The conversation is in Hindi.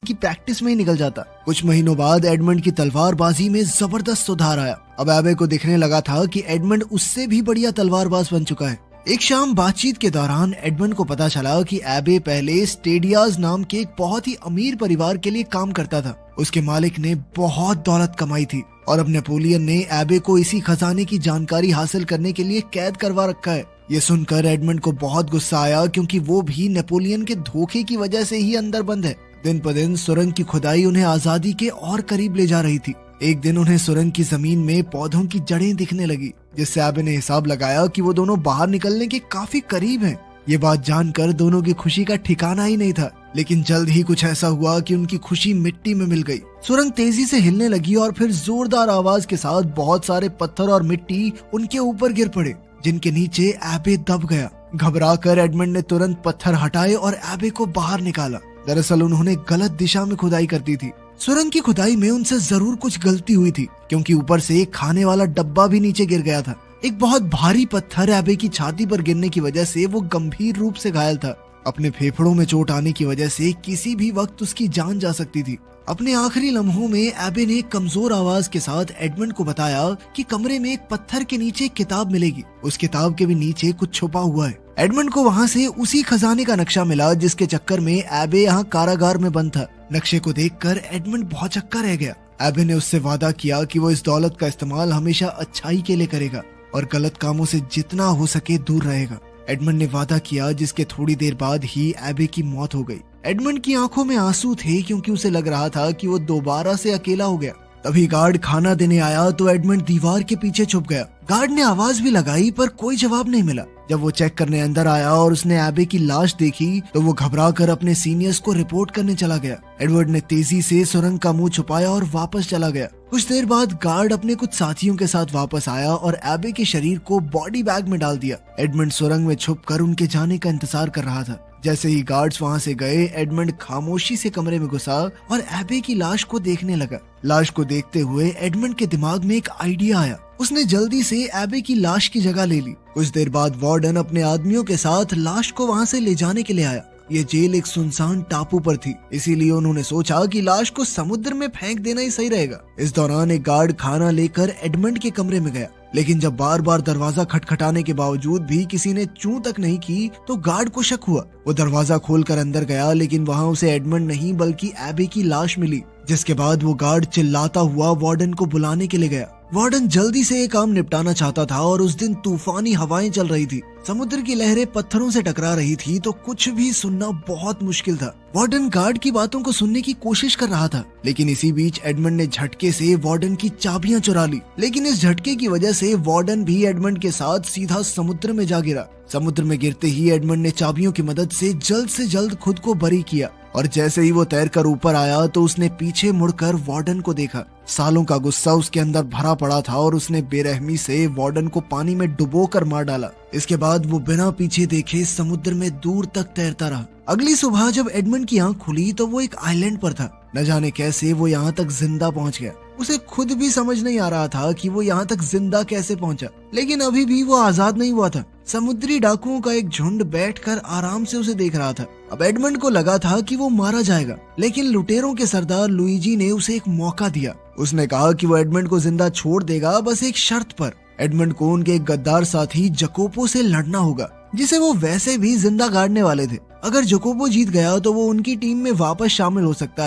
की प्रैक्टिस में ही निकल जाता। कुछ महीनों बाद एडमंड की तलवारबाजी में जबरदस्त सुधार आया। अब एबे को दिखने लगा था कि एडमंड उससे भी बढ़िया तलवारबाज बन चुका है। एक शाम बातचीत के दौरान एडमंड को पता चला कि एबे पहले स्टेडियाज नाम के एक बहुत ही अमीर परिवार के लिए काम करता था। उसके मालिक ने बहुत दौलत कमाई थी और अब नेपोलियन ने एबे को इसी खजाने की जानकारी हासिल करने के लिए कैद करवा रखा है। ये सुनकर एडमंड को बहुत गुस्सा आया, क्योंकि वो भी नेपोलियन के धोखे की वजह से ही अंदर बंद है। दिन पर दिन सुरंग की खुदाई उन्हें आजादी के और करीब ले जा रही थी। एक दिन उन्हें सुरंग की जमीन में पौधों की जड़ें दिखने लगी, जिससे एबे ने हिसाब लगाया कि वो दोनों बाहर निकलने के काफी करीब हैं। ये बात जानकर दोनों की खुशी का ठिकाना ही नहीं था, लेकिन जल्द ही कुछ ऐसा हुआ कि उनकी खुशी मिट्टी में मिल गई। सुरंग तेजी से हिलने लगी और फिर जोरदार आवाज के साथ बहुत सारे पत्थर और मिट्टी उनके ऊपर गिर पड़े, जिनके नीचे एबे दब गया। घबराकर एडमंड ने तुरंत पत्थर हटाए और एबे को बाहर निकाला। दरअसल उन्होंने गलत दिशा में खुदाई कर दी थी। सुरंग की खुदाई में उनसे जरूर कुछ गलती हुई थी, क्योंकि ऊपर से एक खाने वाला डब्बा भी नीचे गिर गया था। एक बहुत भारी पत्थर एबे की छाती पर गिरने की वजह से वो गंभीर रूप से घायल था। अपने फेफड़ों में चोट आने की वजह से किसी भी वक्त उसकी जान जा सकती थी। अपने आखिरी लम्हों में एबे ने कमजोर आवाज के साथ एडमंड को बताया कि कमरे में एक पत्थर के नीचे एक किताब मिलेगी। उस किताब के भी नीचे कुछ छुपा हुआ है। एडमंड को वहाँ से उसी खजाने का नक्शा मिला जिसके चक्कर में एबे यहाँ कारागार में बंद था। नक्शे को देखकर एडमंड बहुत चक्का रह गया। एबे ने उससे वादा किया कि वो इस दौलत का इस्तेमाल हमेशा अच्छाई के लिए करेगा और गलत कामों से जितना हो सके दूर रहेगा। एडमंड ने वादा किया, जिसके थोड़ी देर बाद ही एबे की मौत हो गई। एडमंड की आंखों में आंसू थे, क्योंकि उसे लग रहा था कि वो दोबारा से अकेला हो गया। तभी गार्ड खाना देने आया तो एडमंड दीवार के पीछे छुप गया। गार्ड ने आवाज भी लगाई पर कोई जवाब नहीं मिला। जब वो चेक करने अंदर आया और उसने एबे की लाश देखी तो वो घबराकर अपने सीनियर्स को रिपोर्ट करने चला गया। एडवर्ड ने तेजी से सुरंग का मुंह छुपाया और वापस चला गया। कुछ देर बाद गार्ड अपने कुछ साथियों के साथ वापस आया और एबे के शरीर को बॉडी बैग में डाल दिया। एडमंड सुरंग में छुपकर उनके जाने का इंतजार कर रहा था। जैसे ही गार्ड्स वहां से गए, एडमंड खामोशी से कमरे में घुसा और एबे की लाश को देखने लगा। लाश को देखते हुए एडमंड के दिमाग में एक आइडिया आया। उसने जल्दी से एबे की लाश की जगह ले ली। कुछ देर बाद वार्डन अपने आदमियों के साथ लाश को वहां से ले जाने के लिए आया। ये जेल एक सुनसान टापू पर थी, इसीलिए उन्होंने सोचा कि लाश को समुद्र में फेंक देना ही सही रहेगा। इस दौरान एक गार्ड खाना लेकर एडमंड के कमरे में गया, लेकिन जब बार बार दरवाजा खटखटाने के बावजूद भी किसी ने चूं तक नहीं की तो गार्ड को शक हुआ। वो दरवाजा खोलकर अंदर गया, लेकिन वहाँ उसे एडमंड नहीं बल्कि एबे की लाश मिली। जिसके बाद वो गार्ड चिल्लाता हुआ वार्डन को बुलाने के लिए गया। वार्डन जल्दी से ये काम निपटाना चाहता था और उस दिन तूफानी हवाएं चल रही थी। समुद्र की लहरें पत्थरों से टकरा रही थी, तो कुछ भी सुनना बहुत मुश्किल था। वार्डन गार्ड की बातों को सुनने की कोशिश कर रहा था, लेकिन इसी बीच एडमंड ने झटके से वार्डन की चाबियां चुरा ली। लेकिन इस झटके की वजह से वार्डन भी एडमंड के साथ सीधा समुद्र में जा गिरा। समुद्र में गिरते ही एडमंड ने चाबियों की मदद से जल्द खुद को बरी किया और जैसे ही वो तैरकर ऊपर आया तो उसने पीछे मुड़कर वार्डन को देखा। सालों का गुस्सा उसके अंदर भरा पड़ा था और उसने बेरहमी से वार्डन को पानी में डुबोकर मार डाला। इसके बाद वो बिना पीछे देखे समुद्र में दूर तक तैरता रहा। अगली सुबह जब एडमंड की आंख खुली तो वो एक आइलैंड पर था। न जाने कैसे वो यहाँ तक जिंदा पहुँच गया। उसे खुद भी समझ नहीं आ रहा था कि वो यहाँ तक जिंदा कैसे पहुँचा, लेकिन अभी भी वो आजाद नहीं हुआ था। समुद्री डाकुओं का एक झुंड बैठकर आराम से उसे देख रहा था। अब एडमंड को लगा था कि वो मारा जाएगा, लेकिन लुटेरों के सरदार लुइजी ने उसे एक मौका दिया। उसने कहा कि वो एडमंड को जिंदा छोड़ देगा, बस एक शर्त पर। एडमंड को उनके एक गद्दार साथी जकोपो से लड़ना होगा, जिसे वो वैसे भी जिंदा गाड़ने वाले थे। अगर जकोपो जीत गया तो वो उनकी टीम में वापस शामिल हो सकता है।